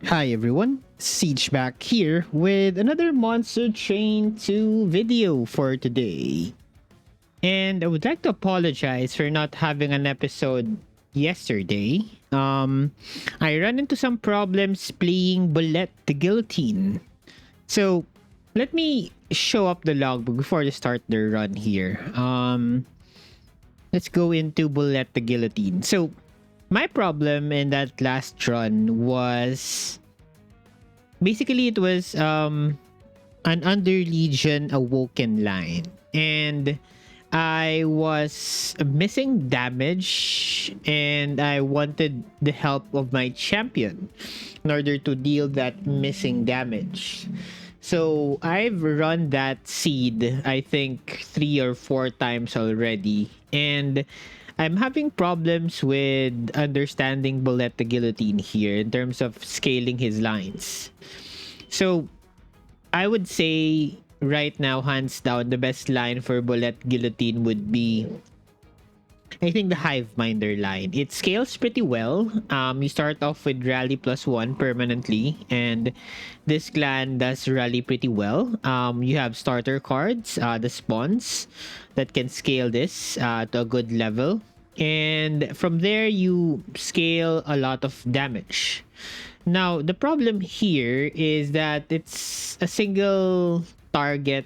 Hi everyone, Siege back here with another Monster Train 2 video for today. And I would like to apologize for not having an episode yesterday. I ran into some problems playing Bullet the Guillotine. So let me show up the logbook before I start the run here. Let's go into Bullet the Guillotine. So my problem in that last run was basically it was an Underlegion Awoken line, and I was missing damage, and I wanted the help of my champion in order to deal that missing damage. So I've run that seed, I think 3 or 4 times already, and I'm having problems with understanding Bullet the Guillotine here in terms of scaling his lines. So I would say right now, hands down, the best line for Bullet Guillotine would be, I think, the Hiveminder line. It scales pretty well. You start off with Rally +1 permanently, and this clan does rally pretty well. You have starter cards, the spawns, that can scale this to a good level. And from there, you scale a lot of damage. Now, the problem here is that it's a single target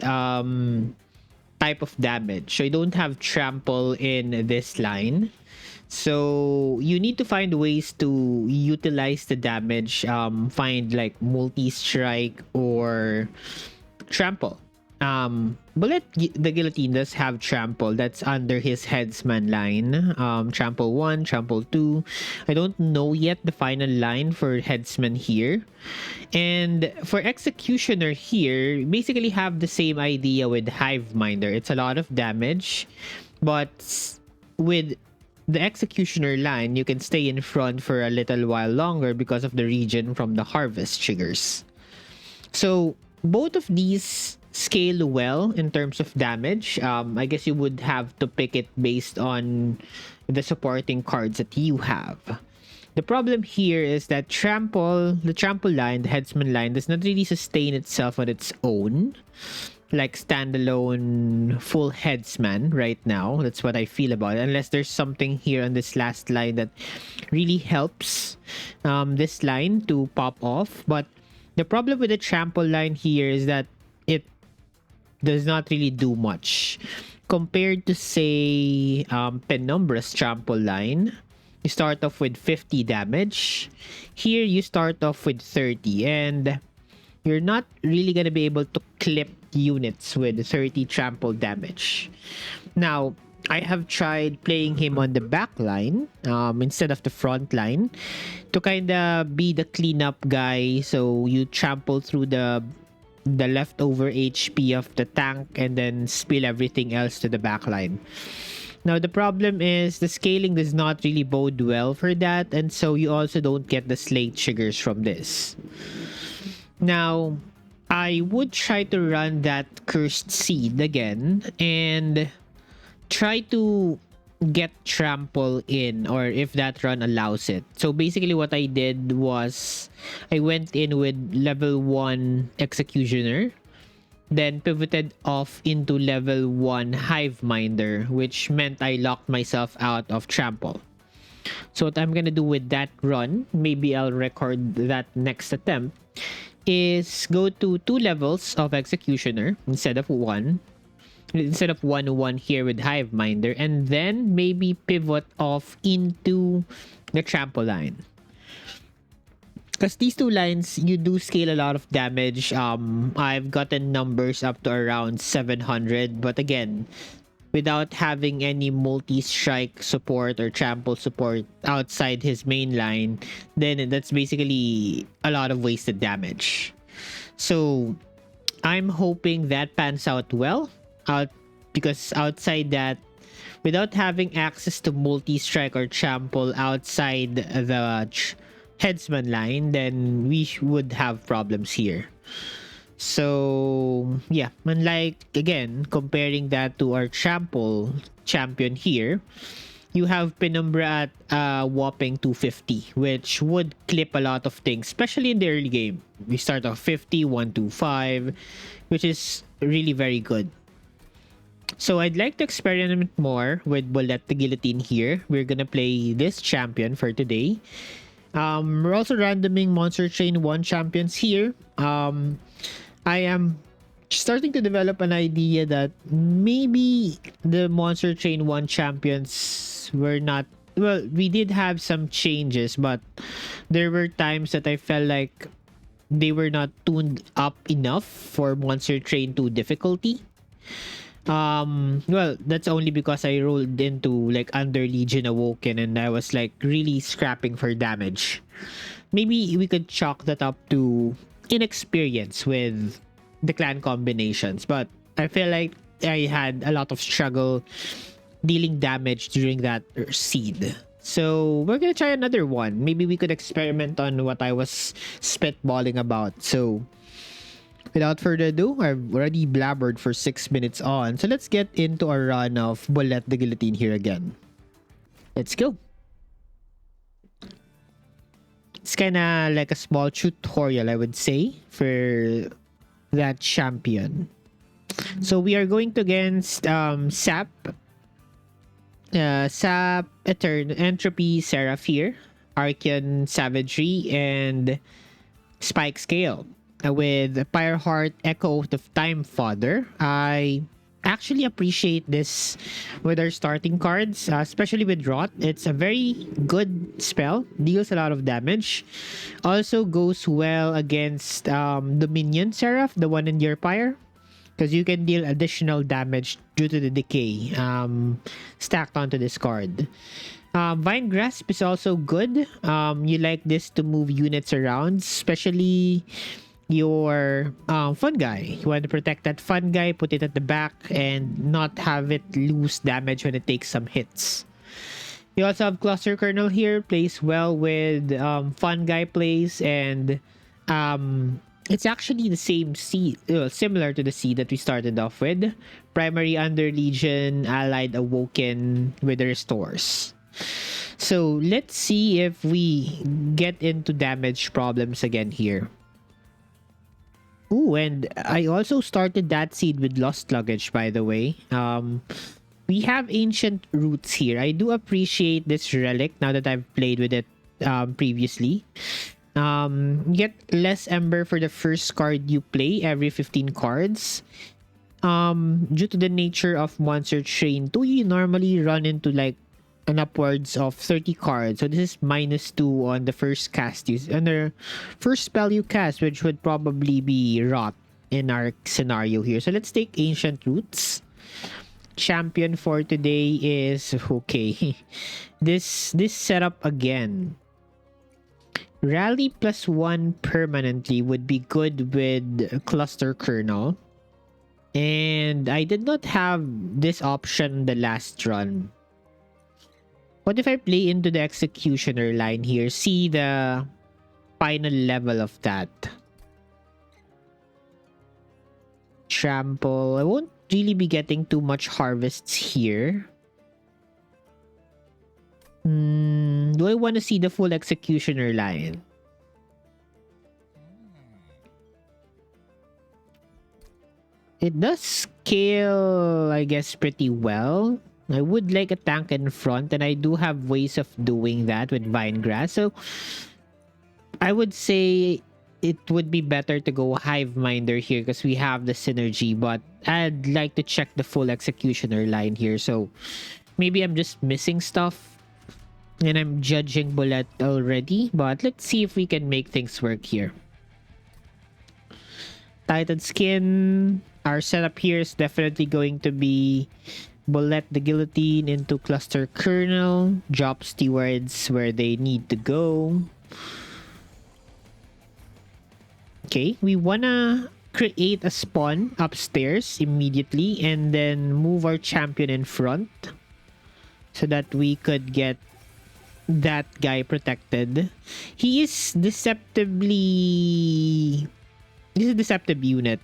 type of damage. So you don't have trample in this line. So you need to find ways to utilize the damage. Find like multi-strike or trample. The Guillotine does have trample. That's under his headsman line. Trample 1, trample 2. I don't know yet the final line for headsman here. And for executioner here, basically have the same idea with Hiveminder. It's a lot of damage, but with the executioner line, you can stay in front for a little while longer because of the regen from the harvest triggers. So both of these scale well in terms of damage. I guess you would have to pick it based on the supporting cards that you have. The problem here is that the trample line, the headsman line, does not really sustain itself on its own. Like standalone full headsman right now. That's what I feel about it. Unless there's something here on this last line that really helps this line to pop off. But the problem with the trample line here is that it does not really do much compared to, say, Penumbra's trample line. You start off with 50 damage. Here you start off with 30, and you're not really gonna be able to clip units with 30 trample damage. Now, I have tried playing him on the back line instead of the front line to kind of be the cleanup guy. So you trample through the leftover HP of the tank and then spill everything else to the back line. Now, the problem is the scaling does not really bode well for that, and so you also don't get the slate triggers from this. Now, I would try to run that cursed seed again and try to get trample in, or if that run allows it. So basically what I did was I went in with level 1 executioner, then pivoted off into level 1 Hiveminder, which meant I locked myself out of trample. So what I'm gonna do with that run, maybe I'll record that next attempt, is go to 2 levels of executioner instead of 1 here with Hiveminder, and then maybe pivot off into the trample line. Because these two lines, you do scale a lot of damage. I've gotten numbers up to around 700, but again, without having any multi-strike support or trample support outside his main line, then that's basically a lot of wasted damage. So I'm hoping that pans out well. Because outside that, without having access to multi-strike or trample outside the headsman line, then we would have problems here. So yeah, unlike, again, comparing that to our trample champion here, you have Penumbra at whopping 250, which would clip a lot of things, especially in the early game. We start off 50, 125, which is really very good. So I'd like to experiment more with Bullet the Guillotine here. We're gonna play this champion for today. We're also randoming Monster Train 1 champions here. I am starting to develop an idea that maybe the Monster Train 1 champions were not, well, we did have some changes, but there were times that I felt like they were not tuned up enough for Monster Train 2 difficulty. Well, that's only because I rolled into like Underlegion Awoken and I was like really scrapping for damage. Maybe we could chalk that up to inexperience with the clan combinations, but I feel like I had a lot of struggle dealing damage during that seed. So we're gonna try another one. Maybe we could experiment on what I was spitballing about. So without further ado, I've already blabbered for 6 minutes on. So let's get into a run of Bullet the Guillotine here again. Let's go. It's kind of like a small tutorial, I would say, for that champion. So we are going to against Sap, Entropy, Seraph here, Archean Savagery, and Spike Scale. With Pyre Heart, Echo of Timefather. I actually appreciate this with our starting cards, especially with Rot. It's a very good spell, deals a lot of damage. Also goes well against the minion Seraph, the one in your Pyre, because you can deal additional damage due to the decay stacked onto this card. Vine Grasp is also good. You like this to move units around, especially your fun guy. You want to protect that fun guy, put it at the back, and not have it lose damage when it takes some hits. You also have Cluster Kernel here, plays well with fun guy plays, and it's actually the same seed, similar to the seed that we started off with. Primary Underlegion, Allied Awoken with the restores. So let's see if we get into damage problems again here. Ooh, and I also started that seed with Lost Luggage, by the way. We have Ancient Roots here. I do appreciate this relic now that I've played with it previously. Get less Ember for the first card you play every 15 cards. Due to the nature of Monster Train 2, you normally run into like an upwards of 30 cards. So this is -2 on the first cast on the first spell you cast, which would probably be Rot in our scenario here. So let's take Ancient Roots. Champion for today is okay. This setup again. Rally +1 permanently would be good with Cluster Kernel. And I did not have this option the last run. What if I play into the Executioner line here? See the final level of that. Trample. I won't really be getting too much harvests here. Do I want to see the full Executioner line? It does scale, I guess, pretty well. I would like a tank in front, and I do have ways of doing that with Vine Grass. So I would say it would be better to go Hive Minder here because we have the synergy, but I'd like to check the full Executioner line here. So maybe I'm just missing stuff and I'm judging Bullet already, but let's see if we can make things work here. Titan Skin. Our setup here is definitely going to be Bullet the Guillotine into Cluster Kernel. Drop Stewards where they need to go. Okay, we wanna create a spawn upstairs immediately and then move our champion in front so that we could get that guy protected. He is deceptively... This is a deceptive unit.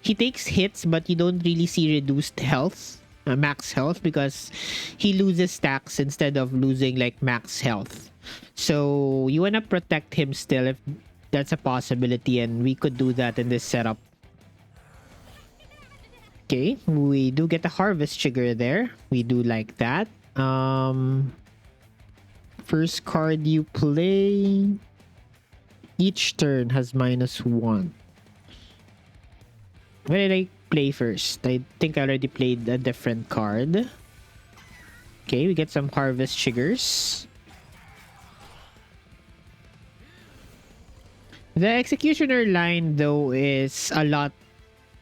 He takes hits, but you don't really see reduced health max health, because he loses stacks instead of losing like max health. So you want to protect him still if that's a possibility, and we could do that in this setup. Okay, we do get a harvest trigger there. We do like that. First card you play, each turn has -1. What did I play first? I think I already played a different card. Okay, we get some harvest triggers. The executioner line though is a lot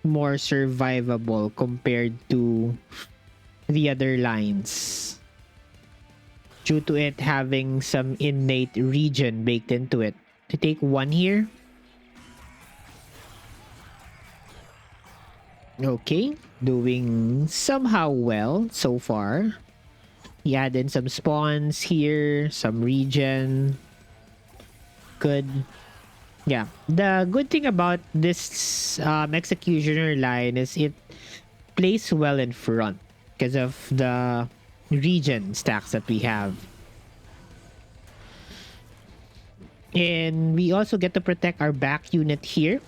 more survivable compared to the other lines, due to it having some innate regen baked into it. To take one here. Okay, doing somehow well so far. He add in some spawns here, some regen. Good. Yeah, the good thing about this executioner line is it plays well in front because of the regen stacks that we have. And we also get to protect our back unit here,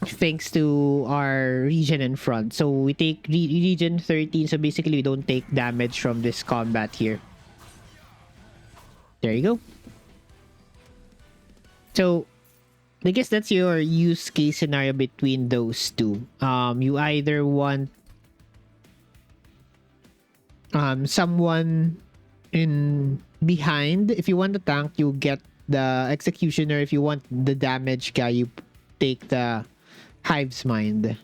thanks to our regen in front. So we take regen 13, so basically we don't take damage from this combat here. There you go. So I guess that's your use case scenario between those two. You either want someone in behind. If you want the tank, you get the executioner. If you want the damage guy, you take the Hive's Mind.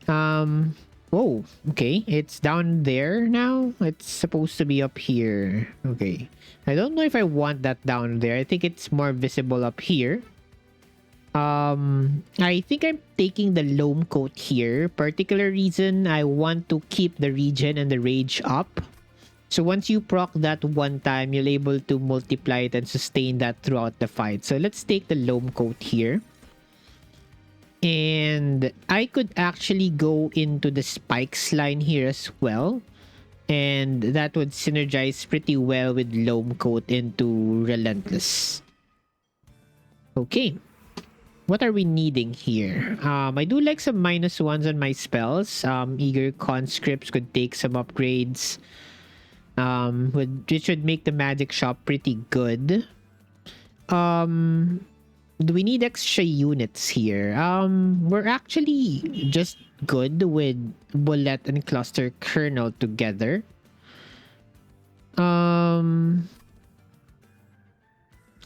Whoa, okay, it's down there now. It's supposed to be up here. Okay, I don't know if I want that down there. I think it's more visible up here. I think I'm taking the loam coat here. Particular reason, I want to keep the regen and the rage up. So once you proc that one time, you're able to multiply it and sustain that throughout the fight. So let's take the loam coat here. And I could actually go into the spikes line here as well. And that would synergize pretty well with loam coat into relentless. Okay. What are we needing here? I do like some -1s on my spells. Eager conscripts could take some upgrades. Which would make the magic shop pretty good. Do we need extra units here? We're actually just good with bullet and cluster kernel together.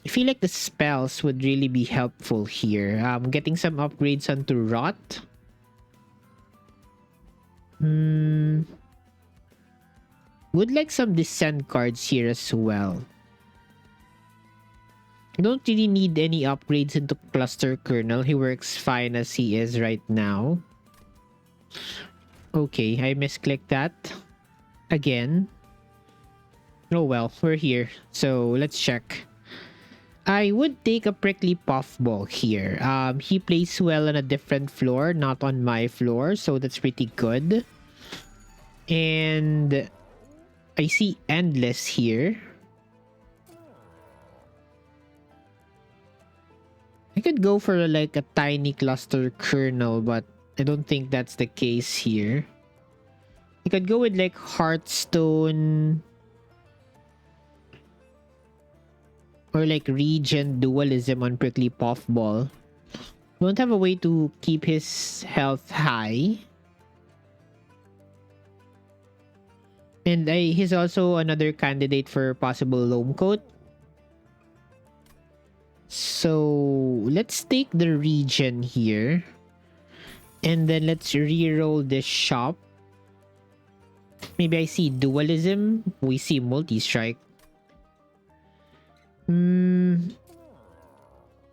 I feel like the spells would really be helpful here. Getting some upgrades onto rot. Would like some descent cards here as well. I don't really need any upgrades into cluster kernel. He works fine as he is right now. Okay, I misclicked that again. Oh well, we're here. So let's check. I would take a prickly puffball here. He plays well on a different floor, not on my floor, so that's pretty good. And I see endless here. I could go for like a tiny cluster kernel, but I don't think that's the case here. I could go with like Hearthstone or like regen dualism on prickly puffball. Don't have a way to keep his health high. And he's also another candidate for possible loam coat. So let's take the regen here. And then let's reroll this shop. Maybe I see dualism. We see multi-strike. I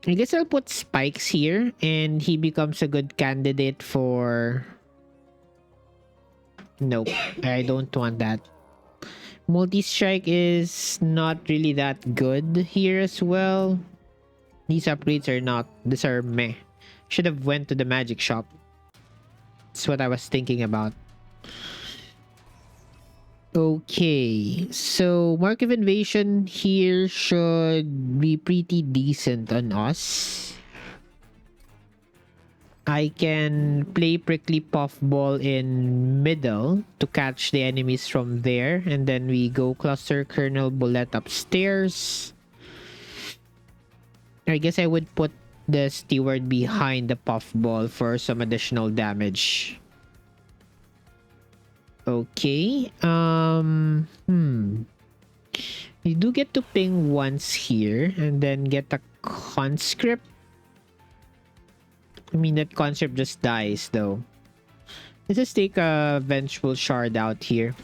guess I'll put spikes here. And he becomes a good candidate for... Nope, I don't want that. Multi-strike is not really that good here as well. These upgrades are not... These are meh. Should have went to the magic shop. That's what I was thinking about. Okay, so Mark of Invasion here should be pretty decent on us. I can play Prickly Puffball in middle to catch the enemies from there, and then we go Cluster Kernel Bullet upstairs. I guess I would put the Steward behind the Puffball for some additional damage. Okay. You do get to ping once here and then get a conscript. I mean, that conscript just dies though. Let's just take a vengeful shard out here.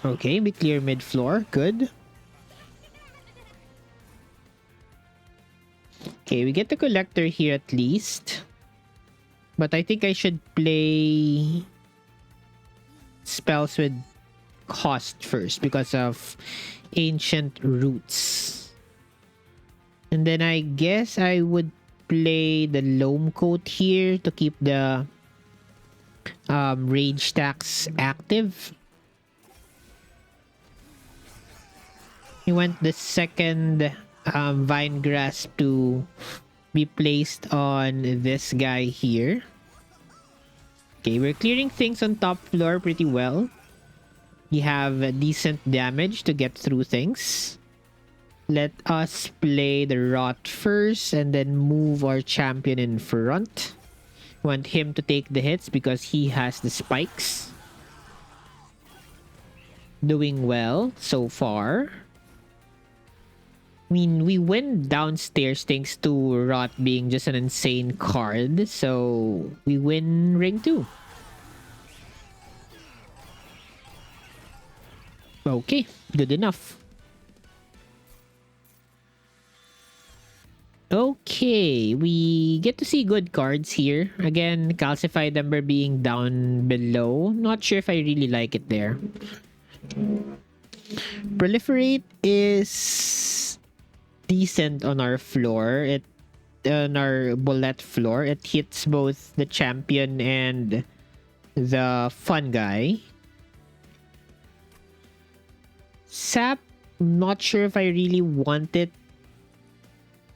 Okay, we clear mid floor. Good. Okay, we get the collector here at least. But I think I should play spells with cost first because of ancient roots. And then I guess I would play the Loam Coat here to keep the rage stacks active. You want the second Vine Grasp to be placed on this guy here. Okay, we're clearing things on top floor pretty well. We have decent damage to get through things. Let us play the Rot first and then move our champion in front. Want him to take the hits because he has the spikes. Doing well so far. I mean, we win downstairs thanks to Rot being just an insane card. So, we win ring 2. Okay, good enough. Okay, we get to see good cards here. Again, Calcified Ember being down below. Not sure if I really like it there. Proliferate is decent on our floor. On our bullet floor, it hits both the champion and the fun guy. Sap, not sure if I really want it.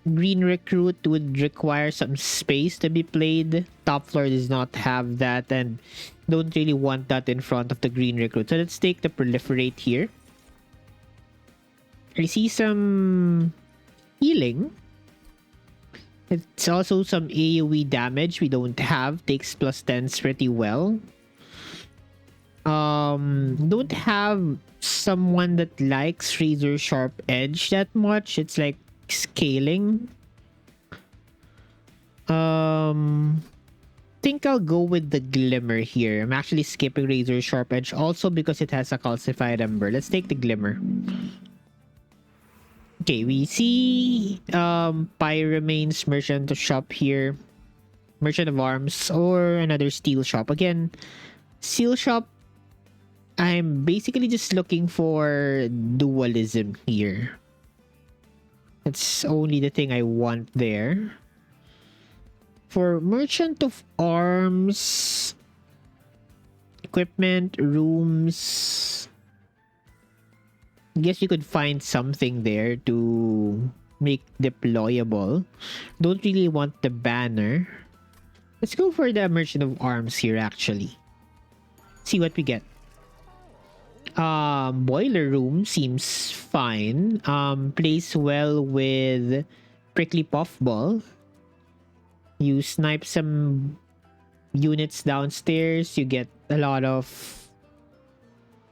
Green Recruit would require some space to be played. Top floor does not have that and don't really want that in front of the Green Recruit. So let's take the Proliferate here. I see some healing. It's also some AoE damage we don't have. Takes +10s pretty well. Don't have someone that likes Razor Sharp Edge that much. It's like scaling. Think I'll go with the Glimmer here. I'm actually skipping Razor Sharp Edge also because it has a Calcified Ember. Let's take the Glimmer. Okay, we see Pyre remains Merchant of Shop here. Merchant of Arms or another Steel Shop. Again, Steel Shop, I'm basically just looking for dualism here. That's only the thing I want there. For Merchant of Arms, equipment, rooms, I guess you could find something there to make deployable. Don't really want the banner. Let's go for the Merchant of Arms here actually. See what we get. Boiler Room seems fine. Plays well with Prickly Puffball. You snipe some units downstairs. You get a lot of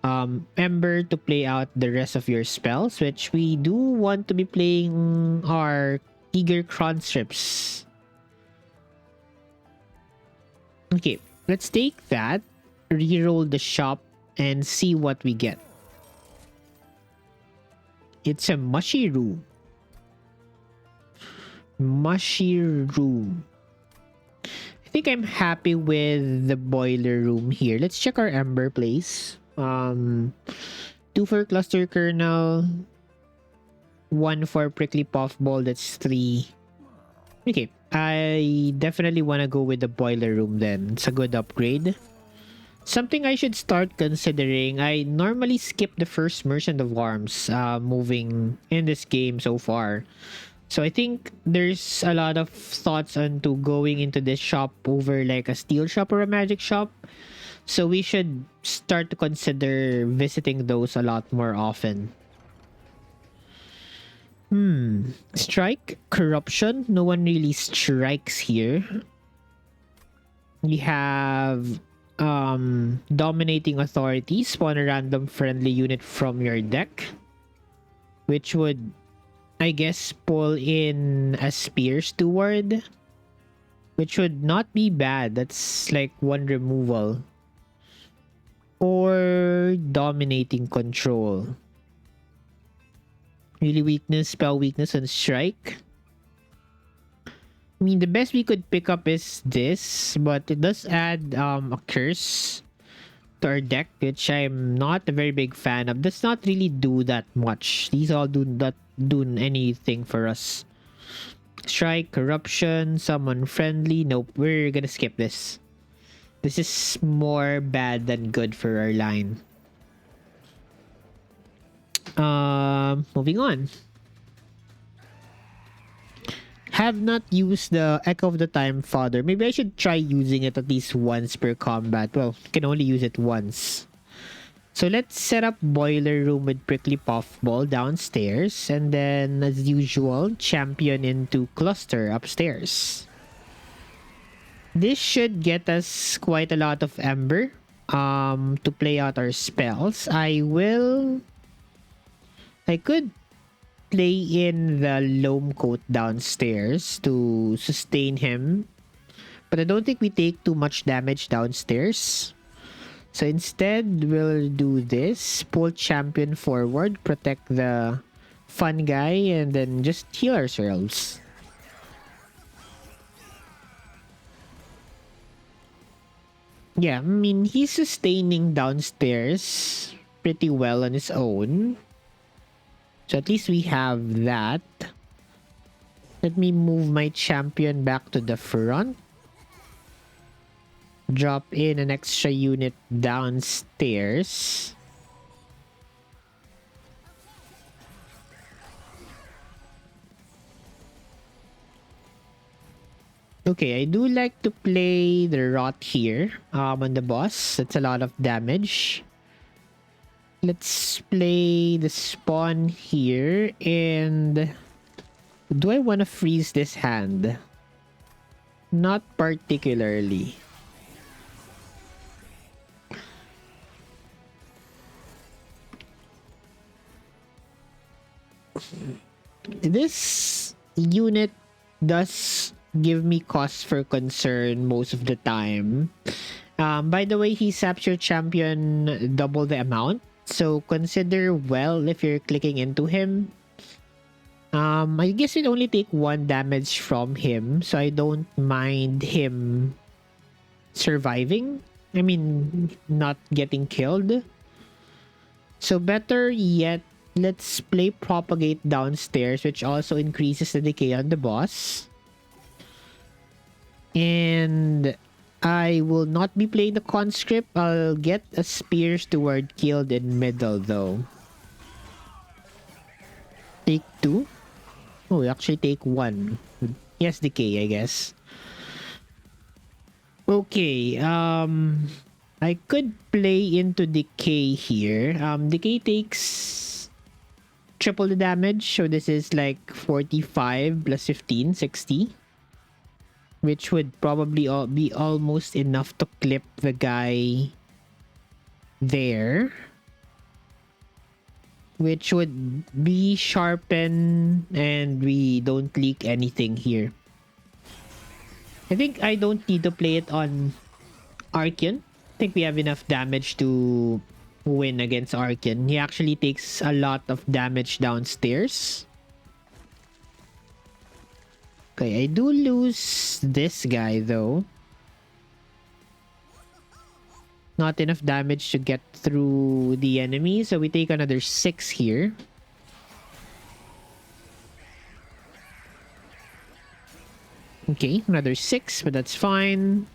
Ember to play out the rest of your spells, which we do want to be playing our Eager Conscripts. Okay, let's take that, reroll the shop, and see what we get. It's a mushy room. Mushy room. I think I'm happy with the boiler room here. Let's check our Ember place. 2 for Cluster Kernel, 1 for Prickly Puffball. That's 3. Okay, I definitely want to go with the boiler room then. It's a good upgrade. Something I should start considering. I normally skip the first Merchant of Arms moving in this game so far. So I think there's a lot of thoughts onto going into this shop over like a steel shop or a magic shop. So we should start to consider visiting those a lot more often. Strike, corruption. No one really strikes here. We have dominating authority. Spawn a random friendly unit from your deck, which would, I guess, pull in a spear steward, which would not be bad. That's like one removal. Or dominating control. Really weakness, spell weakness, and strike. I mean, the best we could pick up is this, but it does add a curse to our deck, which I'm not a very big fan of. Does not really do that much. These all do not do anything for us. Strike, corruption, summon friendly. Nope, we're gonna skip this. This is more bad than good for our line. Moving on. Have not used the Echo of the Timefather. Maybe I should try using it at least once per combat. Well, can only use it once. So let's set up Boiler Room with Prickly Puffball downstairs. And then, as usual, champion into Cluster upstairs. This should get us quite a lot of Ember to play out our spells. I could play in the Loam Coat downstairs to sustain him. But I don't think we take too much damage downstairs. So instead, we'll do this. Pull champion forward, protect the fun guy, and then just heal ourselves. Yeah, I mean, he's sustaining downstairs pretty well on his own. So at least we have that. Let me move my champion back to the front. Drop in an extra unit downstairs. Okay, I do like to play the Rot here on the boss. That's a lot of damage. Let's play the Spawn here. And do I want to freeze this hand? Not particularly. This unit does give me cause for concern most of the time. By the way, he saps your champion double the amount. So consider well if you're clicking into him. I guess it only take 1 damage from him. So I don't mind him surviving. I mean, not getting killed. So better yet, let's play Propagate downstairs, which also increases the decay on the boss. And I will not be playing the conscript. I'll get a spear steward killed in middle though. Take 2. Oh, we actually take 1. Yes, decay, I guess. Okay, I could play into decay here. Decay takes triple the damage. So this is like 45 plus 15, 60. Which would probably be almost enough to clip the guy there. Which would be sharpen and we don't leak anything here. I think I don't need to play it on Archeon. I think we have enough damage to win against Archeon. He actually takes a lot of damage downstairs. Okay, I do lose this guy though. Not enough damage to get through the enemy, so we take another 6 here. Okay, another 6, but that's fine.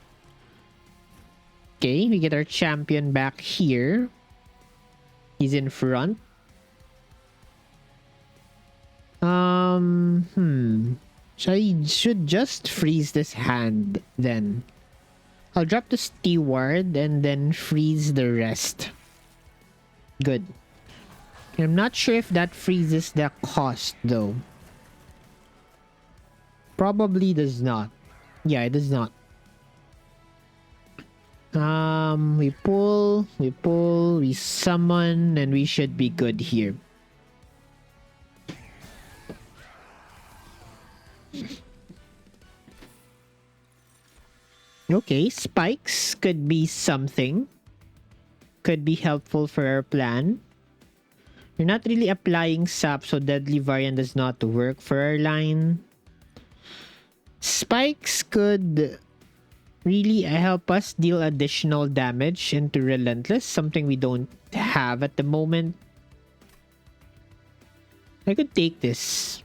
Okay, we get our champion back here. He's in front. So I should just freeze this hand then. I'll drop the steward and then freeze the rest. Good. I'm not sure if that freezes the cost though. Probably does not. Yeah, it does not. We pull, we summon, and we should be good here. Okay, spikes could be something. Could be helpful for our plan. You're not really applying sap, so deadly variant does not work for our line. Spikes could really help us deal additional damage into Relentless, something we don't have at the moment. I could take this.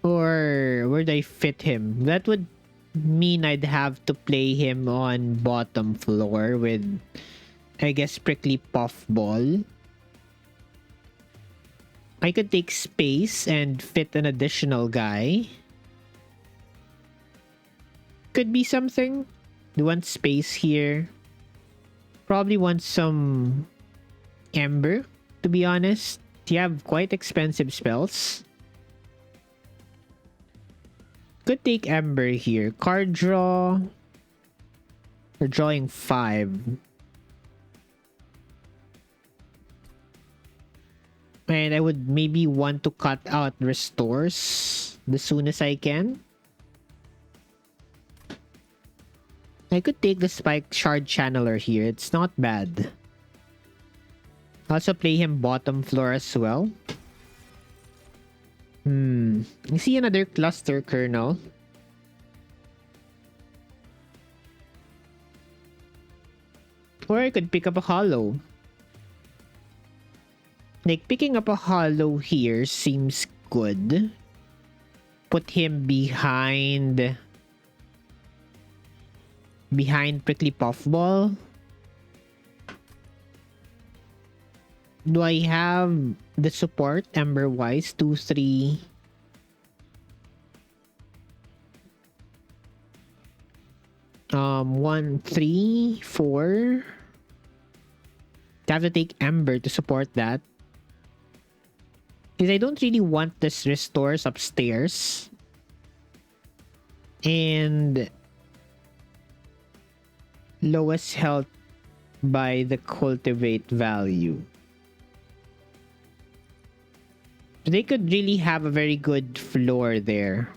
Or where'd I fit him? That would mean I'd have to play him on bottom floor with, I guess, Prickly Puffball. I could take space and fit an additional guy. Could be something. Do want space here. Probably want some Ember, to be honest. You have quite expensive spells. Could take Ember here. Card draw. We're drawing 5. And I would maybe want to cut out restores the soon as I can. I could take the Spike Shard Channeler here. It's not bad. Also play him bottom floor as well. You see another cluster kernel. Or I could pick up a hollow. Like, picking up a hollow here seems good. Put him behind Prickly Puffball. Do I have the support Ember wise? 2, 3. One, 3, 4. I have to take Ember to support that. Because I don't really want this restores upstairs. And lowest health by the cultivate value. They could really have a very good floor there.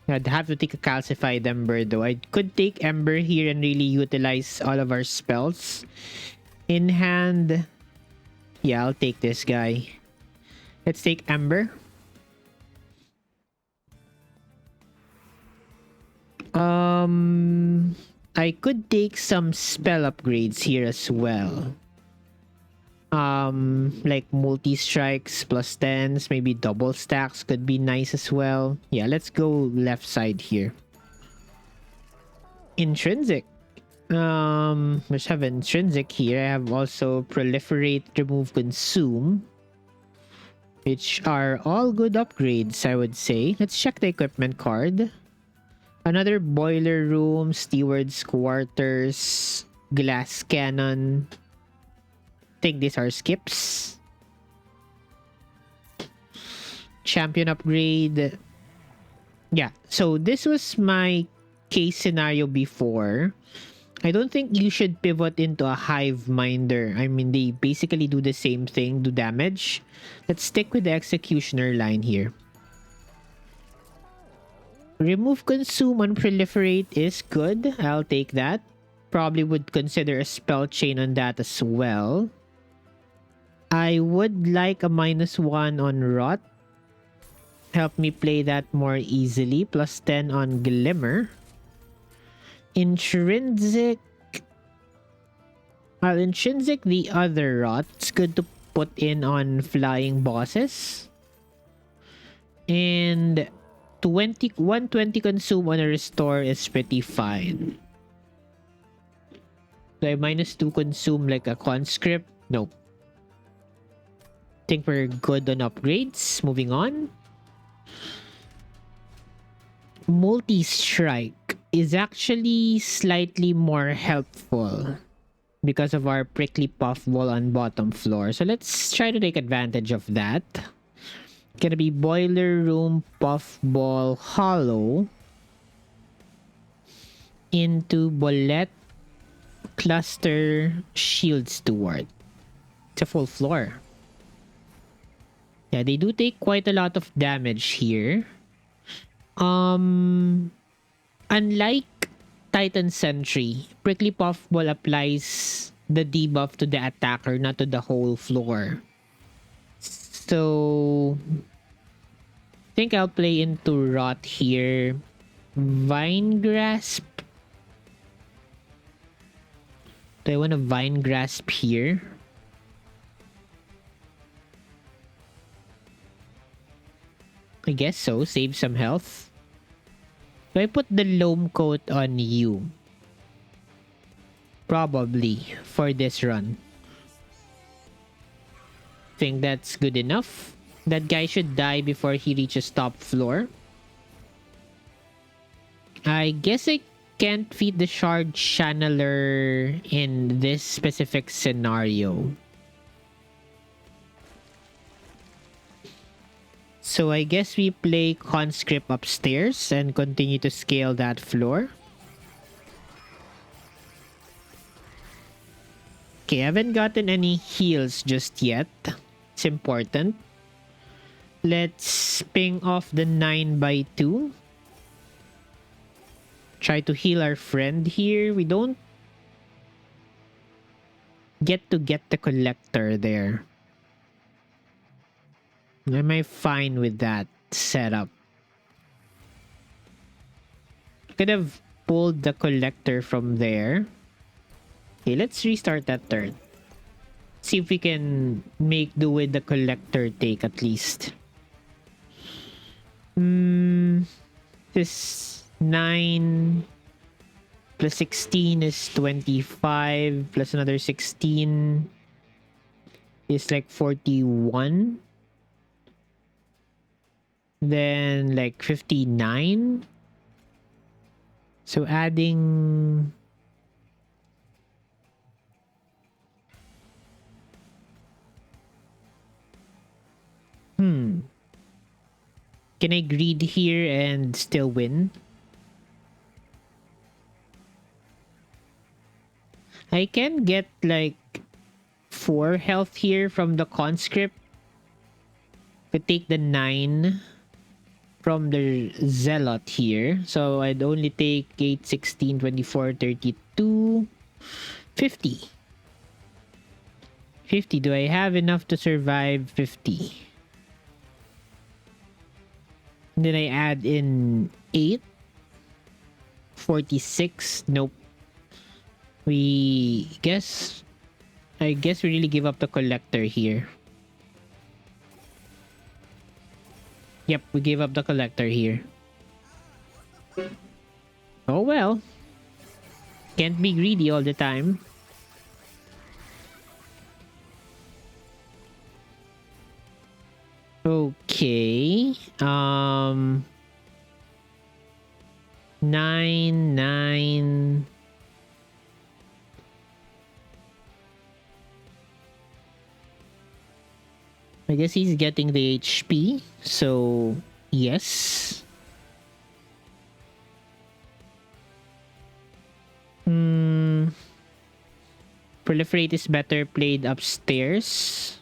I'd have to take a calcified Ember though. I could take Ember here and really utilize all of our spells in hand. Yeah, I'll take this guy. Let's take Ember. I could take some spell upgrades here as well. Like multi-strikes plus 10s, maybe double stacks could be nice as well. Yeah, let's go left side here. Intrinsic. Let's have intrinsic here. I have also proliferate, remove, consume, which are all good upgrades, I would say. Let's check the equipment card. Another boiler room, steward's quarters, glass cannon. I think these are skips. Champion upgrade. Yeah, so this was my case scenario before. I don't think you should pivot into a hive minder. I mean, they basically do the same thing, do damage. Let's stick with the executioner line here. Remove consume on proliferate is good. I'll take that. Probably would consider a spell chain on that as well. I would like a -1 on rot. Help me play that more easily. Plus 10 on glimmer. Intrinsic. Well, intrinsic the other rot. It's good to put in on flying bosses. And 120 consume on a restore is pretty fine. Do I -2 consume like a conscript? Nope. Think we're good on upgrades. Moving on. Multi-strike is actually slightly more helpful because of our prickly puffball on bottom floor. So let's try to take advantage of that. Gonna be boiler room puffball hollow into bullet cluster shield steward. It's a full floor. Yeah, they do take quite a lot of damage here. Unlike Titan Sentry, Prickly Puffball applies the debuff to the attacker, not to the whole floor. So, I think I'll play into Rot here. Vine Grasp. Do I want a Vine Grasp here? I guess so. Save some health. Do I put the loam coat on you? Probably for this run. Think that's good enough. That guy should die before he reaches top floor. I guess I can't feed the shard channeler in this specific scenario. So I guess we play conscript upstairs and continue to scale that floor. Okay, I haven't gotten any heals just yet. It's important. Let's ping off the 9x2. Try to heal our friend here. We don't get to get the collector there. Am I fine with that setup? Could have pulled the collector from there. Okay, let's restart that turn. See if we can make do with the collector take at least. This 9 plus 16 is 25 plus another 16 is like 41. Then like 59. So adding can I greed here and still win? I can get like 4 health here from the conscript. Could take the 9 from the zealot here. So I'd only take 8, 16, 24, 32, 50. 50. Do I have enough to survive 50? And then I add in 8. 46. Nope. I guess we really give up the collector here. Yep, we gave up the collector here. Oh well. Can't be greedy all the time. Okay. 9. I guess he's getting the HP, so yes. Proliferate is better played upstairs.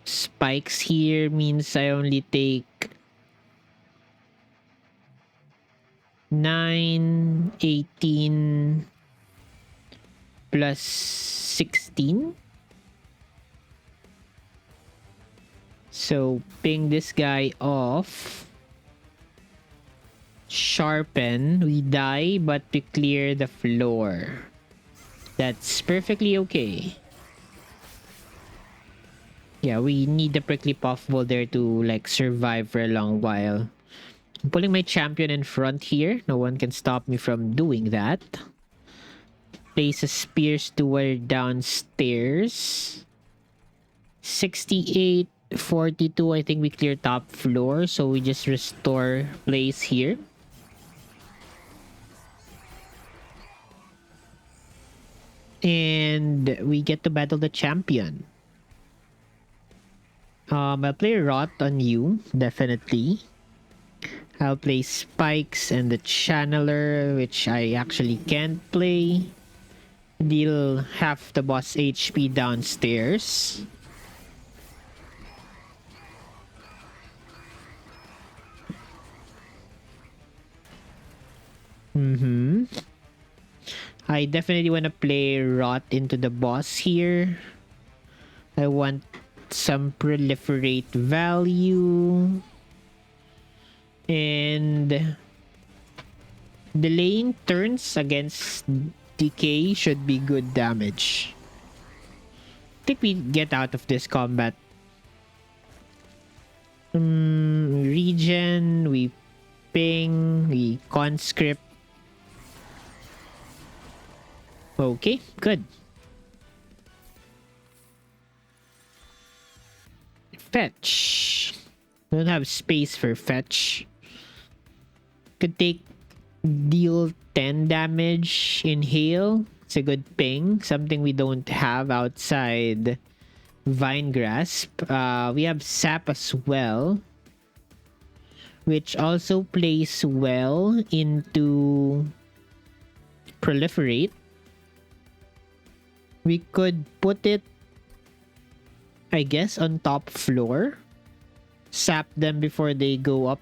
Spikes here means I only take 9, 18 plus 16. So ping this guy off. Sharpen. We die, but we clear the floor. That's perfectly okay. Yeah, we need the prickly puffball there to like survive for a long while. I'm pulling my champion in front here. No one can stop me from doing that. Place a spear steward downstairs. 68, 42. I think we clear top floor, so we just restore place here. And we get to battle the champion. I'll play Rot on you, definitely. I'll play Spikes and the Channeler, which I actually can't play. Deal half the boss HP downstairs. I definitely want to play Rot into the boss here. I want some proliferate value. And delaying turns against decay should be good damage. I think we get out of this combat. Regen, we ping, we conscript. Okay, good. Fetch. Don't have space for fetch. Could take deal 10 damage, inhale. It's a good ping. Something we don't have outside Vine Grasp. We have sap as well, which also plays well into proliferate. We could put it, I guess, on top floor. Sap them before they go up.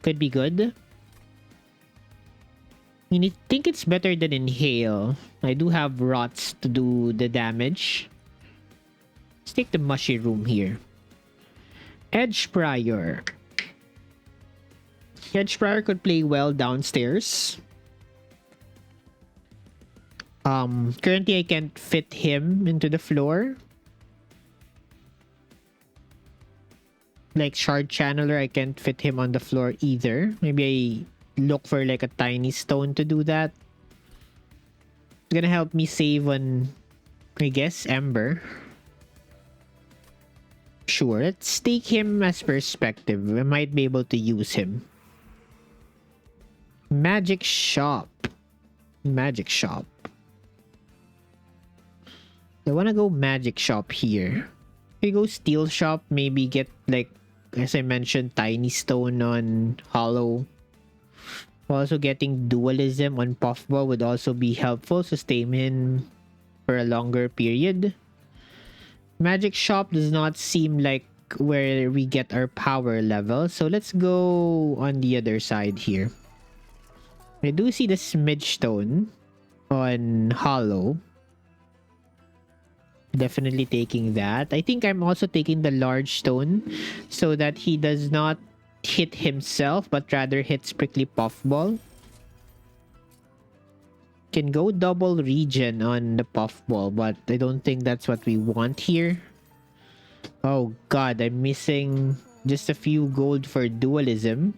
Could be good. I think it's better than inhale. I do have rots to do the damage. Let's take the mushy room here. Edge Prior. Edge Prior could play well downstairs. Currently I can't fit him into the floor. Like Shard Channeler, I can't fit him on the floor either. Maybe I look for like a tiny stone to do that. It's gonna help me save on, I guess, Ember. Sure, let's take him as perspective. We might be able to use him. Magic Shop. Magic Shop. I wanna go Magic Shop here. We go Steel Shop, maybe get like, as I mentioned, Tiny Stone on Hollow. Also getting Dualism on Puffball would also be helpful. Sustain him for a longer period. Magic Shop does not seem like where we get our power level. So let's go on the other side here. I do see the Smidge Stone on Hollow. Definitely taking that. I think I'm also taking the large stone so that he does not hit himself but rather hits Prickly Puffball. Can go double regen on the Puffball, but I don't think that's what we want here. Oh god, I'm missing just a few gold for Dualism.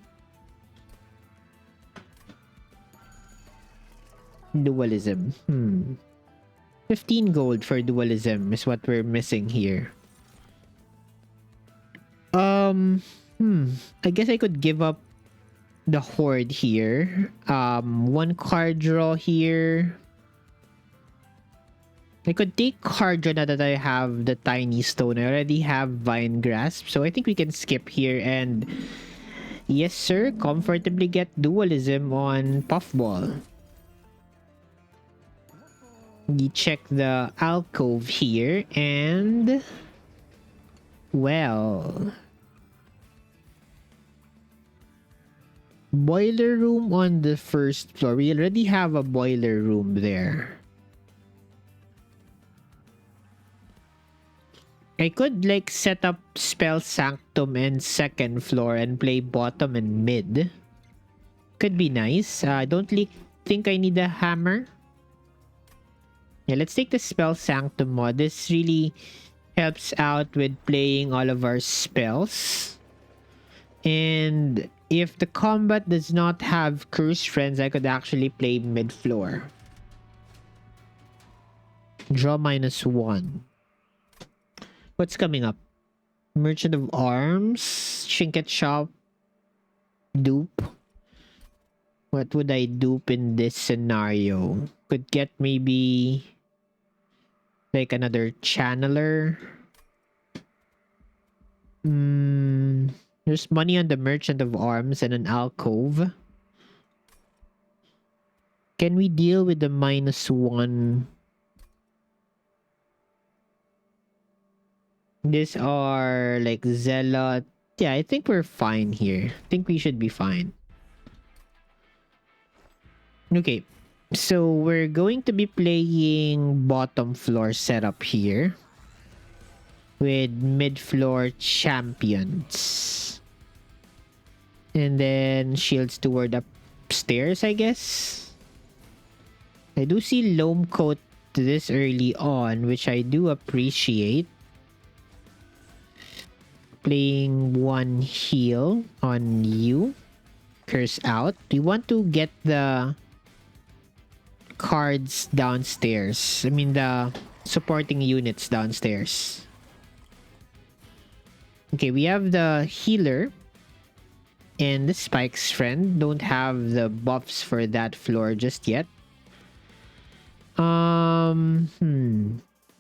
Dualism. 15 gold for Dualism is what we're missing here. I guess I could give up the Horde here. One card draw here. I could take card draw now that I have the Tiny Stone. I already have Vine Grasp, so I think we can skip here and yes sir, comfortably get Dualism on Puffball. We check the alcove here and well, boiler room on the first floor. We already have a boiler room there. I could like set up Spell Sanctum and second floor and play bottom and mid. Could be nice. I don't think I need a hammer. Yeah, let's take the spell Sanctum mod. This really helps out with playing all of our spells. And if the combat does not have Cursed Friends, I could actually play mid-floor. Draw -1. What's coming up? Merchant of Arms, Trinket Shop, dupe. What would I dupe in this scenario? Could get maybe like another channeler. There's money on the Merchant of Arms and an alcove. Can we deal with the -1? These are like Zealot. Yeah, I think we're fine here. I think we should be fine. Okay, so we're going to be playing bottom floor setup here with mid-floor champions. And then shields toward upstairs, I guess. I do see Loam Coat this early on, which I do appreciate. Playing 1 heal on you. Curse out. We want to get the cards downstairs. I mean the supporting units downstairs. Okay, we have the healer and the Spike's friend. Don't have the buffs for that floor just yet.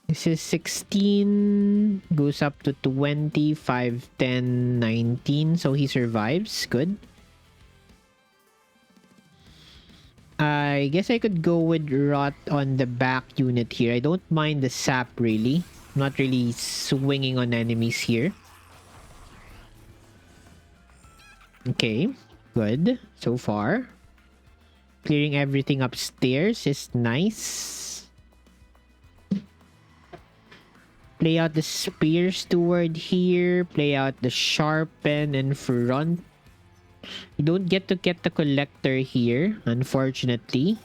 This is 16, goes up to 20, 5, 10, 19. So he survives. Good. I guess I could go with Rot on the back unit here. I don't mind the sap really. I'm not really swinging on enemies here. Okay, good so far. Clearing everything upstairs is nice. Play out the Spear Steward here. Play out the Sharpen in front. You don't get to get the Collector here, unfortunately.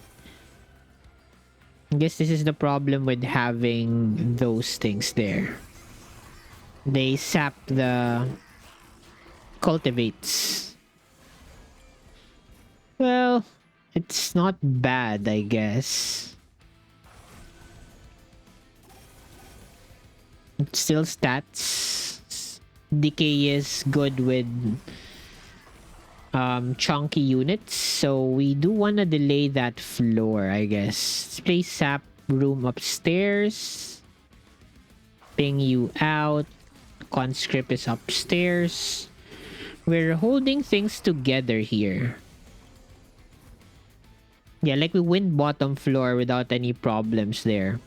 I guess this is the problem with having those things there. They sap the cultivates. Well, it's not bad, I guess. It's still stats. Decay is good with chunky units, so we do want to delay that floor, I guess. Let's play sap room upstairs. Ping you out. Conscript is upstairs. We're holding things together here. Yeah, like we win bottom floor without any problems there.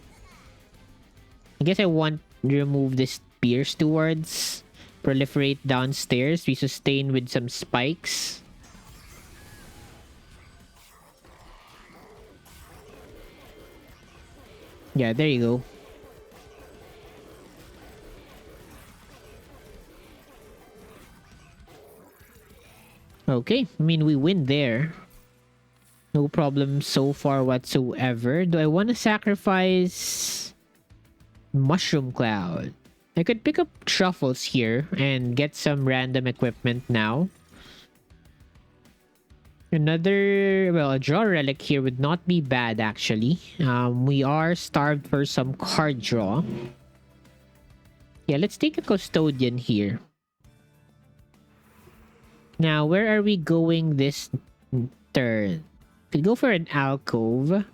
I guess I want to remove the Spear Stewards. Proliferate downstairs. We sustain with some spikes. Yeah, there you go. Okay, I mean, we win there. No problem so far whatsoever. Do I want to sacrifice Mushroom Cloud? I could pick up Truffles here and get some random equipment now. Another, well, a draw relic here would not be bad actually. We are starved for some card draw. Yeah, let's take a Custodian here. Now, where are we going this turn? Could go for an alcove.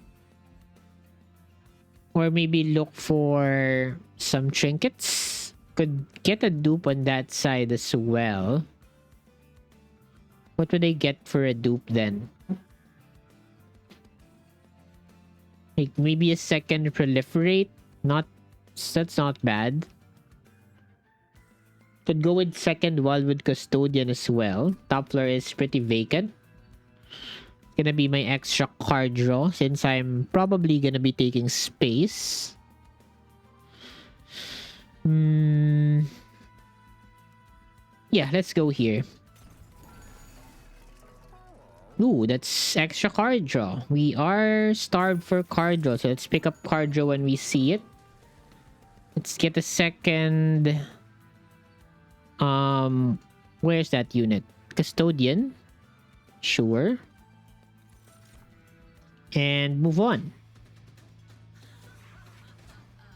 Or maybe look for some trinkets. Could get a dupe on that side as well. What would I get for a dupe then? Like maybe a second proliferate? That's not bad. Could go with second Wildwood Custodian as well. Top floor is pretty vacant. Gonna be my extra card draw since I'm probably gonna be taking space. Yeah, let's go here. Ooh, that's extra card draw. We are starved for card draw, so let's pick up card draw when we see it. Let's get a second. Where's that unit? Custodian. Sure. And move on.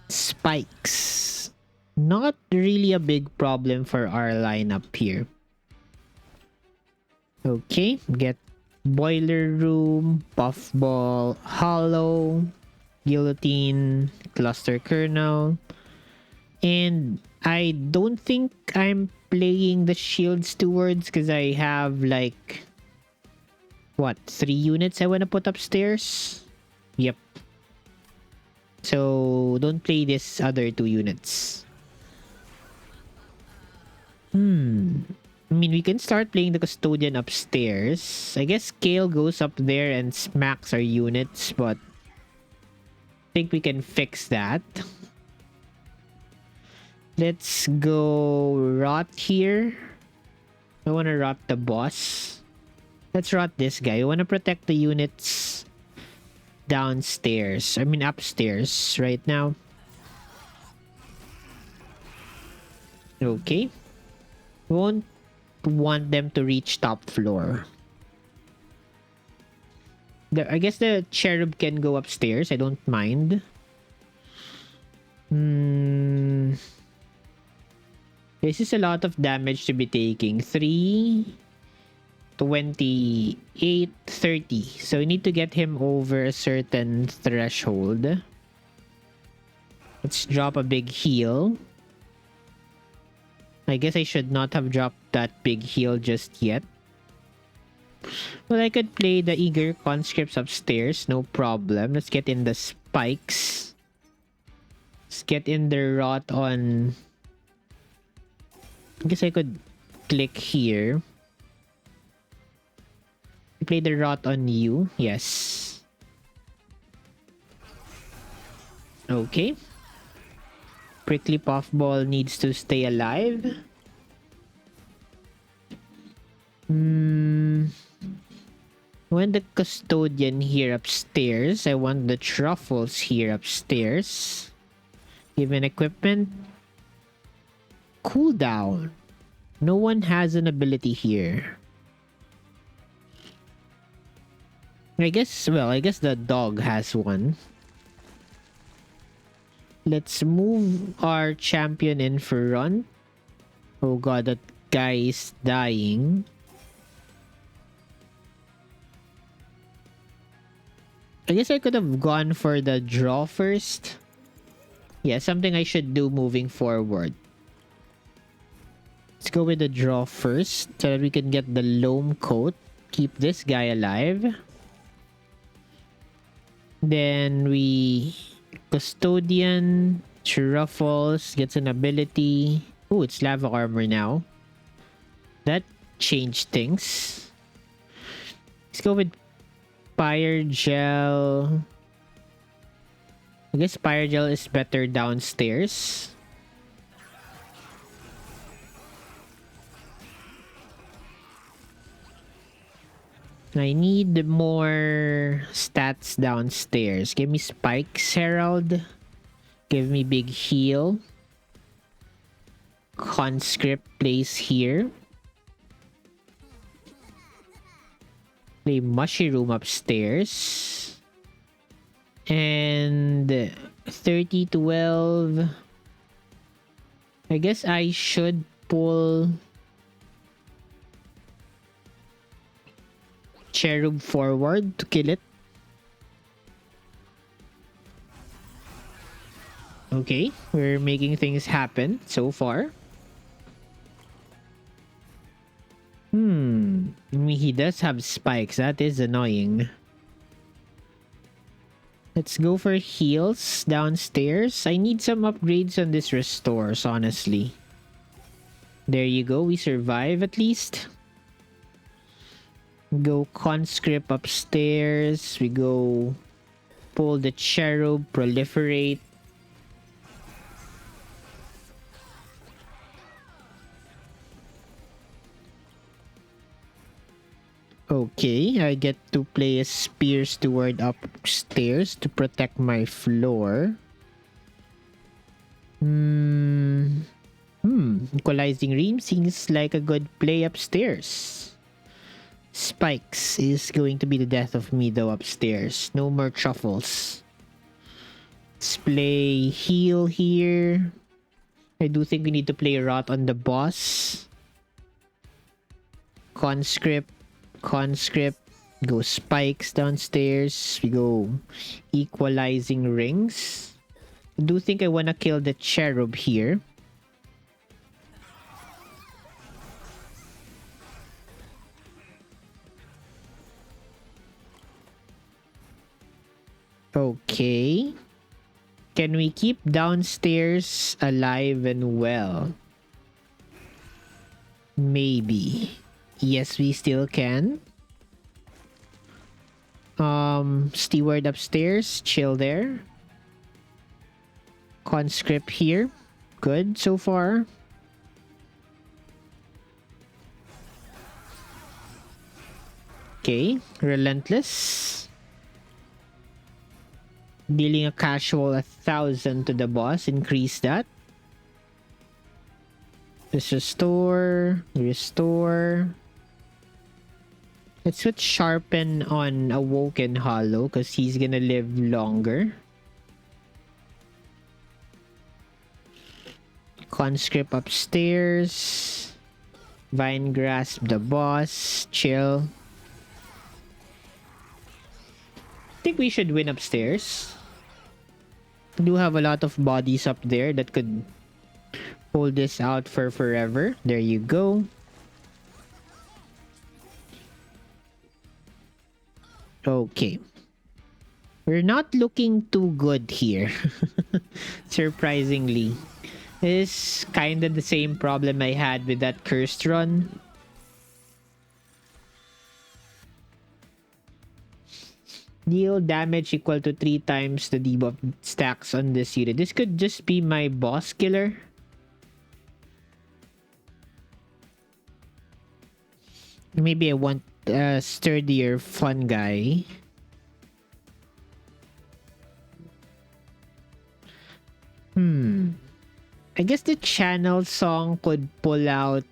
Spikes. Not really a big problem for our lineup here. Okay, get Boiler Room, Puffball, Hollow, Guillotine, Cluster Kernel. And I don't think I'm playing the Shield Stewards because I have like, what, 3 units I want to put upstairs? Yep. So don't play this other 2 units. I mean, we can start playing the Custodian upstairs. I guess Kale goes up there and smacks our units, but I think we can fix that. Let's go Rot here. I want to Rot the boss. Let's Rot this guy. I want to protect the units downstairs. I mean, upstairs right now. Okay. Won't want them to reach top floor. I guess the cherub can go upstairs. I don't mind. This is a lot of damage to be taking. 3, 28, 30. So we need to get him over a certain threshold. Let's drop a big heal. I guess I should not have dropped that big heal just yet. Well, I could play the Eager Conscripts upstairs. No problem. Let's get in the spikes. Let's get in the Rot on... I guess I could click here. Play the Rot on you. Yes. Okay. Prickly Puffball needs to stay alive. Want the Custodian here upstairs. I want the Truffles here upstairs. Given equipment. Cooldown. No one has an ability here. I guess the dog has one. Let's move our champion in front. Oh god, that guy is dying. I guess I could have gone for the draw first. Yeah, something I should do moving forward. Let's go with the draw first so that we can get the loam coat. Keep this guy alive. Then we... Custodian, Truffles, gets an ability. Oh, it's lava armor now. That changed things. Let's go with Pyre Gel. I guess Pyre Gel is better downstairs. I need more stats downstairs. Give me Spikes Herald. Give me big heal. Conscript plays here. Play Mushroom upstairs. And 30-12. I guess I should pull Cherub forward to kill it. Okay, we're making things happen so far. I mean, he does have spikes. That is annoying. Let's go for heals downstairs. I need some upgrades on this restores, honestly. There you go. We survive at least. Go conscript upstairs. We go pull the cherub, proliferate. Okay, I get to play a Spear Steward upstairs to protect my floor. Equalizing Ream seems like a good play upstairs. Spikes is going to be the death of me though upstairs. No more truffles. Let's play heal here. I do think we need to play Rot on the boss. Conscript. Go spikes downstairs. We go equalizing rings. I do think I want to kill the cherub here. Okay. Can we keep downstairs alive and well? Maybe. Yes, we still can. Steward upstairs. Chill there. Conscript here. Good so far. Okay. Relentless. Dealing a casual 1,000 to the boss. Increase that. Let's restore. Let's put Sharpen on Awoken Hollow because he's gonna live longer. Conscript upstairs. Vine Grasp the boss. Chill. I think we should win upstairs. We do have a lot of bodies up there that could hold this out for forever. There you go. Okay. We're not looking too good here. Surprisingly. This is kind of the same problem I had with that cursed run. Deal damage equal to 3 times the debuff stacks on this unit. This could just be my boss killer. Maybe I want a sturdier, fun guy. I guess the channel song could pull out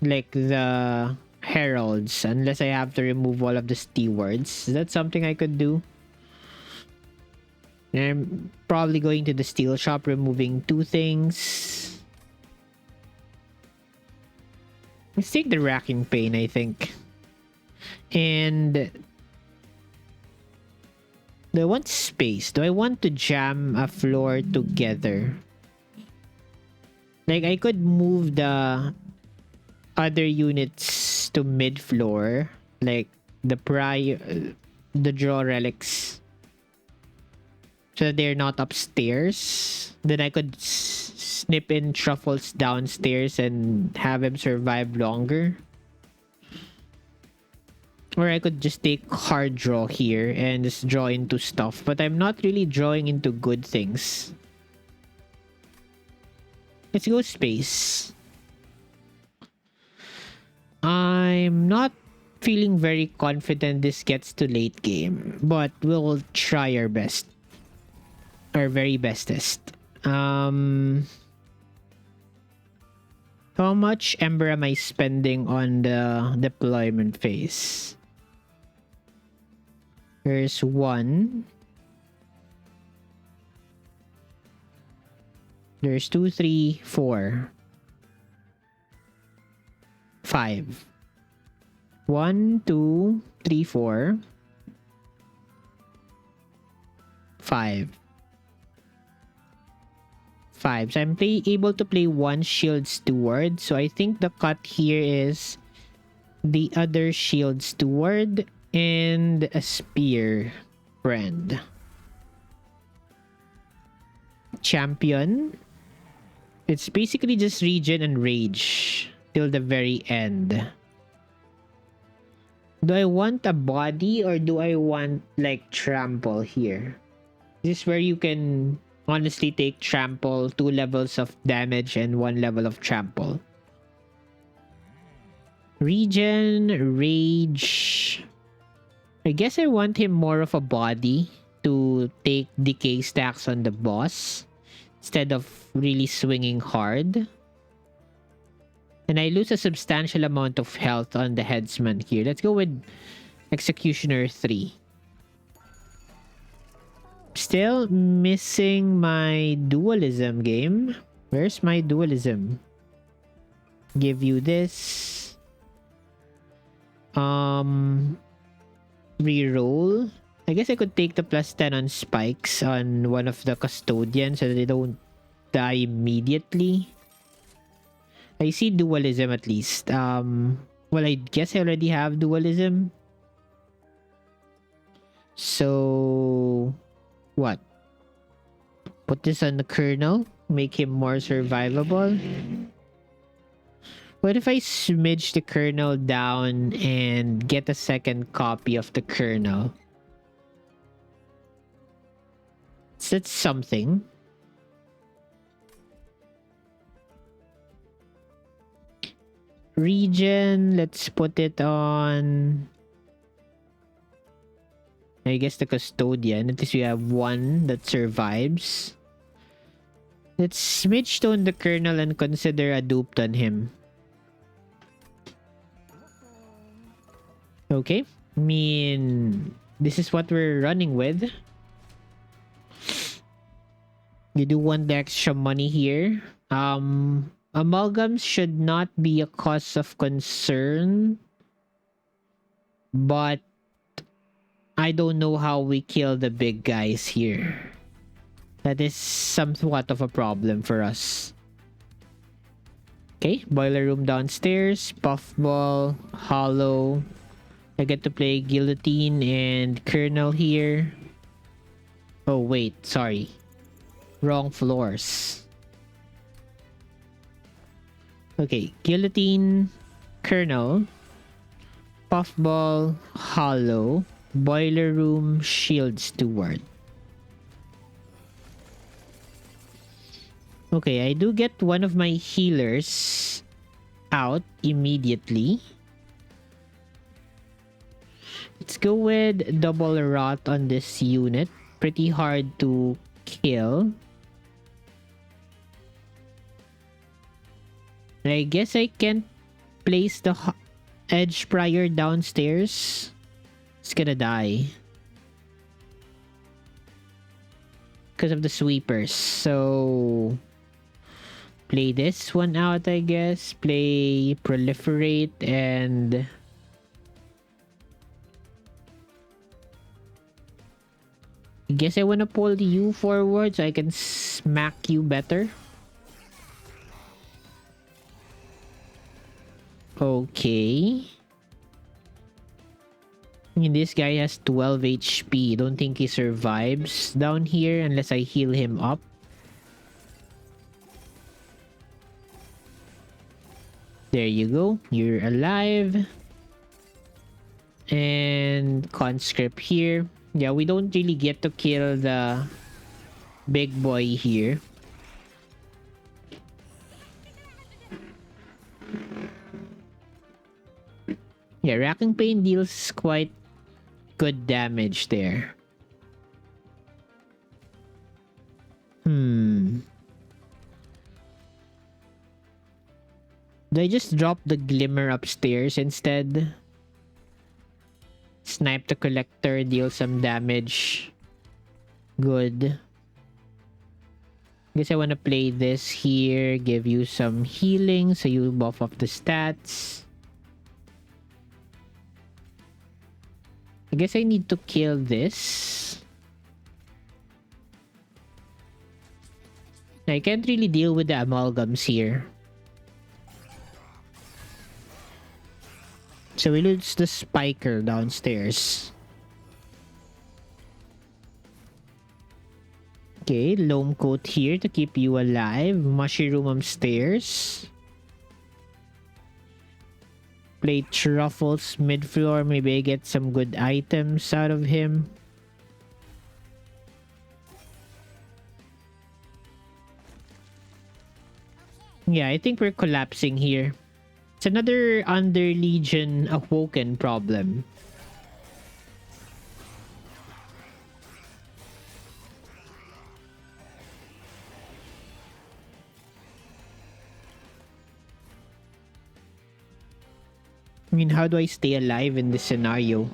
like the heralds unless I have to remove all of the stewards. Is that something I could do? I'm probably going to the steel shop, removing 2 things. Let's take the racking pain, I think. And do I want space? Do I want to jam a floor together? Like, I could move the other units to mid-floor. Like, the the draw relics. So that they're not upstairs. Then I could snip in truffles downstairs and have him survive longer. Or I could just take hard draw here and just draw into stuff. But I'm not really drawing into good things. Let's go space. I'm not feeling very confident this gets to late game. But we'll try our best. Our very bestest. How much Ember am I spending on the deployment phase? There's 1. There's 2, 3, 4. 5. 1, 2, 3, 4. 5. 5. So I'm able to play 1 shield steward. So I think the cut here is the other shield steward and a spear friend. Champion. It's basically just regen and rage till the very end. Do I want a body or do I want like trample here? This is where you can honestly take trample, 2 levels of damage and 1 level of trample. Regen, rage. I guess I want him more of a body to take decay stacks on the boss instead of really swinging hard. And I lose a substantial amount of health on the headsman here. Let's go with Executioner 3. Still missing my dualism game. Where's my dualism? Give you this. Reroll. I guess I could take the +10 on spikes on one of the custodians so that they don't die immediately. I see dualism at least. Well, I guess I already have dualism. So what? Put this on the kernel. Make him more survivable. What if I smidge the kernel down and get a second copy of the kernel? So that's something. Regen, let's put it on, I guess, the custodian. At least we have one that survives. Let's smidge stone the kernel and consider a dupe on him. Okay. I mean, this is what we're running with. You do want the extra money here. Amalgams should not be a cause of concern. But I don't know how we kill the big guys here. That is somewhat of a problem for us. Okay, boiler room downstairs, puffball, hollow. I get to play guillotine and kernel here. Oh wait, sorry. Wrong floors. Okay, guillotine, kernel, puffball, hollow, boiler room, shield steward. Okay, I do get one of my healers out immediately. Let's go with double rot on this unit. Pretty hard to kill. I guess I can't place the edge prior downstairs. It's gonna die because of the sweepers. So play this one out, I guess. Play proliferate and I guess I wanna pull you forward so I can smack you better. Okay. I mean, this guy has 12 HP. Don't think he survives down here unless I heal him up. There you go. You're alive. And conscript here. Yeah, we don't really get to kill the big boy here. Yeah, Racking Pain deals quite good damage there. Do I just drop the Glimmer upstairs instead? Snipe the Collector, deal some damage. Good. Guess I want to play this here, give you some healing so you buff up the stats. I guess I need to kill this. I can't really deal with the amalgams here. So we lose the spiker downstairs. Okay, loam coat here to keep you alive. Mushroom upstairs. Play truffles mid-floor. Maybe I get some good items out of him. Yeah, I think we're collapsing here. It's another Underlegion Awoken problem. I mean, how do I stay alive in this scenario?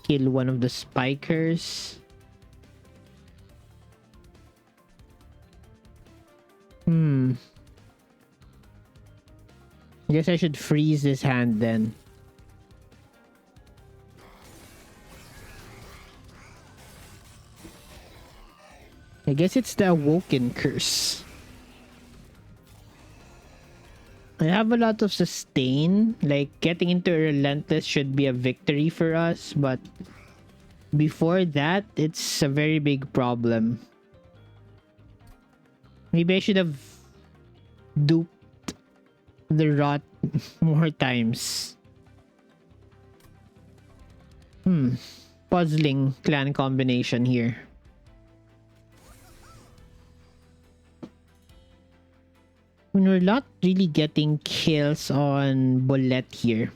Kill one of the spikers. I guess I should freeze this hand then. I guess it's the Awoken curse. I have a lot of sustain. Like, getting into a Relentless should be a victory for us, but before that, it's a very big problem. Maybe I should have duped the Rot more times. Puzzling clan combination here. When we're not really getting kills on Bullet here.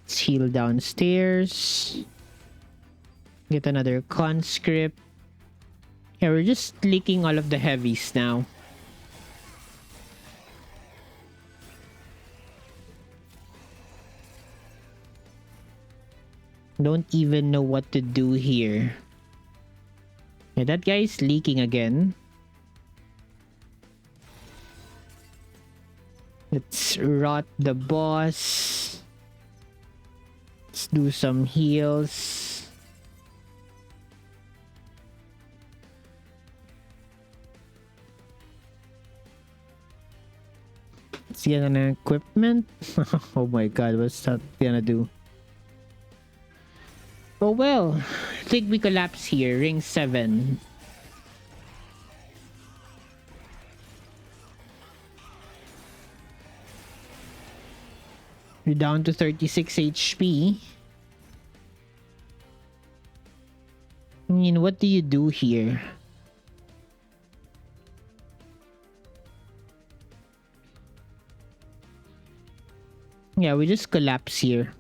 Let's heal downstairs. Get another conscript. Yeah, we're just leaking all of the heavies now. Don't even know what to do here. Yeah, that guy's leaking again. Let's rot the boss. Let's do some heals. Let's get an equipment. Oh my god, what's that gonna do? Oh well, I think we collapse here. Ring 7. You're down to 36 HP. I mean, what do you do here? Yeah, we just collapse here.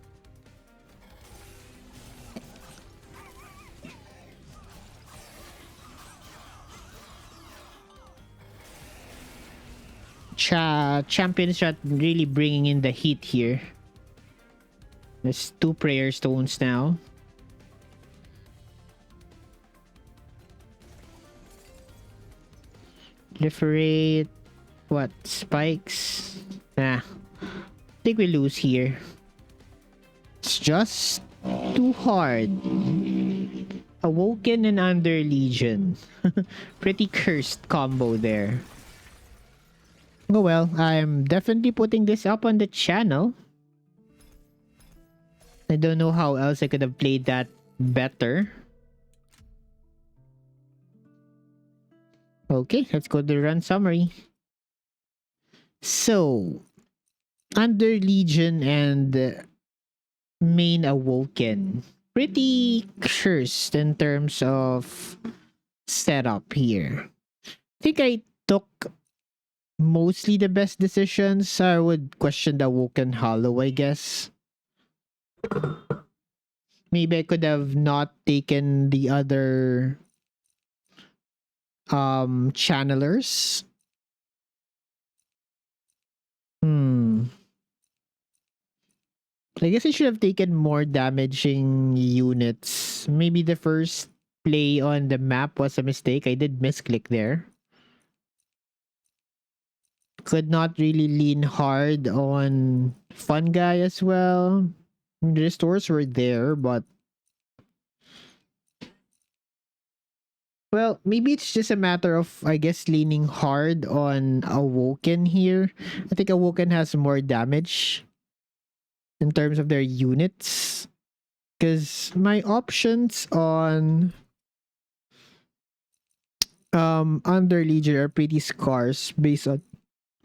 Champion shot really bringing in the heat here. There's 2 prayer stones now. Proliferate. What? Spikes? Nah. I think we lose here. It's just too hard. Awoken and Underlegion. Pretty cursed combo there. Oh well, I'm definitely putting this up on the channel. I don't know how else I could have played that better. Okay, let's go to the run summary. So, Underlegion and main Awoken. Pretty cursed in terms of setup here. I think I took mostly the best decisions. I would question the Awoken Hollow, I guess. Maybe I could have not taken the other channelers. I guess I should have taken more damaging units. Maybe the first play on the map was a mistake. I did misclick there. Could not really lean hard on Fun Guy as well. The restores were there, but well, maybe it's just a matter of, I guess, leaning hard on Awoken here. I think Awoken has more damage in terms of their units. Because my options on Underlegion are pretty scarce based on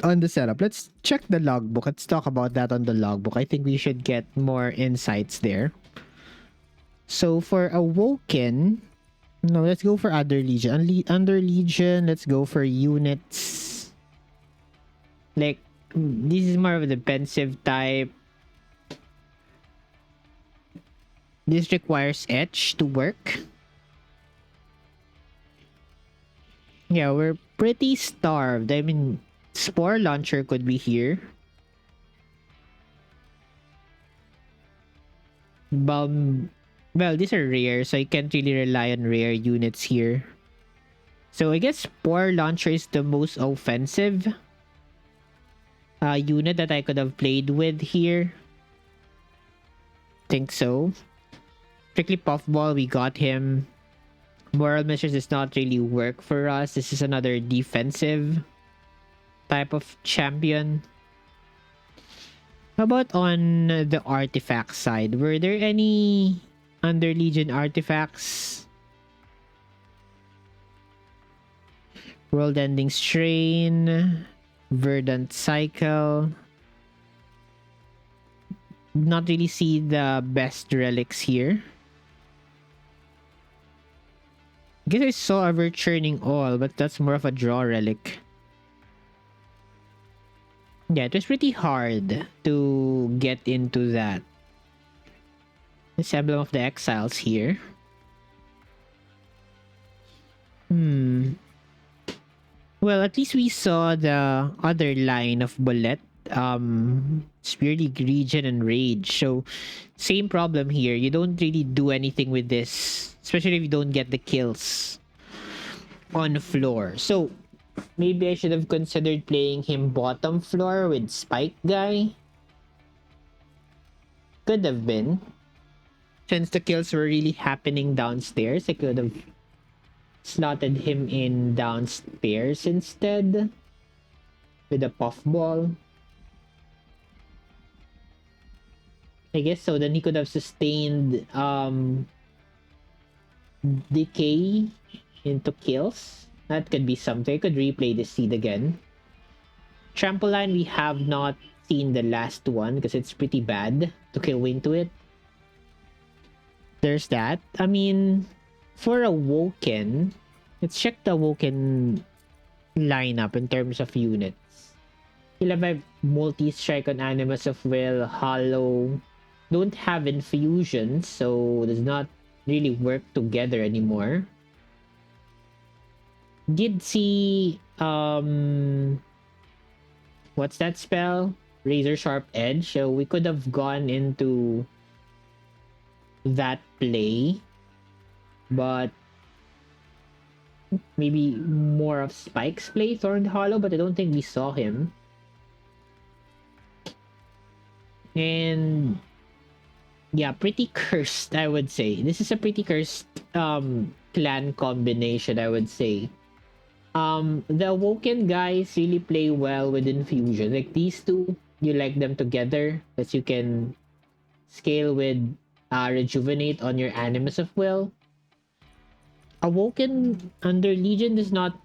on the setup. Let's check the logbook. Let's talk about that on the logbook. I think we should get more insights there. So for Awoken, no, let's go for Underlegion. Underlegion, let's go for units. Like, this is more of a defensive type. This requires Etch to work. Yeah, we're pretty starved. I mean, Spore Launcher could be here. Well, these are rare, so I can't really rely on rare units here. So I guess Spore Launcher is the most offensive unit that I could have played with here. Think so. Strictly Puffball, we got him. Moral Measures does not really work for us. This is another defensive type of champion. How about on the artifact side? Were there any Underlegion artifacts? World Ending Strain, Verdant Cycle. Not really see the best relics here. Guess I saw a Churning All, but that's more of a draw relic. Yeah, it was pretty hard to get into that. This Emblem of the Exiles here. Well, at least we saw the other line of bullet. Spear League Regen and Rage. So, same problem here. You don't really do anything with this. Especially if you don't get the kills on the floor. So, maybe I should have considered playing him bottom floor with Spike Guy. Could have been. Since the kills were really happening downstairs, I could have slotted him in downstairs instead. With a Puffball. I guess so. Then he could have sustained decay into kills. That could be something. I could replay this seed again. Trampoline, we have not seen the last one because it's pretty bad to kill into it. There's that. I mean, for Awoken, let's check the Awoken lineup in terms of units. He'll have a multi-strike on Animus of Will, Hollow. Don't have infusions, so does not really work together anymore. Did see what's that spell? Razor Sharp Edge. So we could have gone into that play, but maybe more of Spike's play, Thorned Hollow, but I don't think we saw him. And yeah, pretty cursed, I would say. This is a pretty cursed clan combination, I would say. The Awoken guys really play well with infusion. Like these two, you like them together because you can scale with Rejuvenate on your Animus of Will. Awoken Underlegion does not.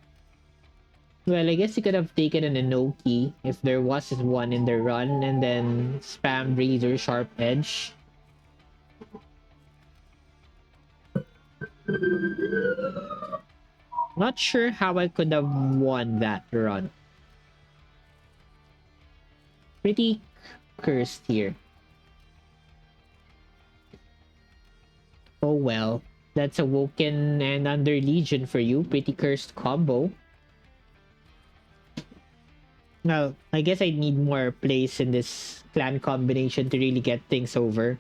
Well, I guess you could have taken an Inoki if there was one in the run and then spam Razor Sharp Edge. Not sure how I could have won that run. Pretty cursed here. Oh well. That's Awoken and Underlegion for you. Pretty cursed combo. Well, I guess I need more plays in this clan combination to really get things over.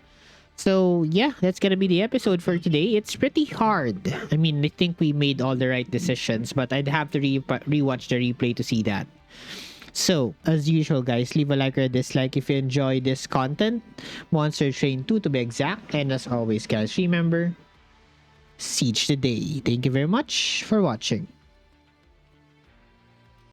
So yeah, that's gonna be the episode for today. It's pretty hard. I mean, I think we made all the right decisions, but I'd have to rewatch the replay to see that. So, as usual guys, leave a like or a dislike if you enjoy this content. Monster Train 2 to be exact. And as always guys, remember, siege the day. Thank you very much for watching.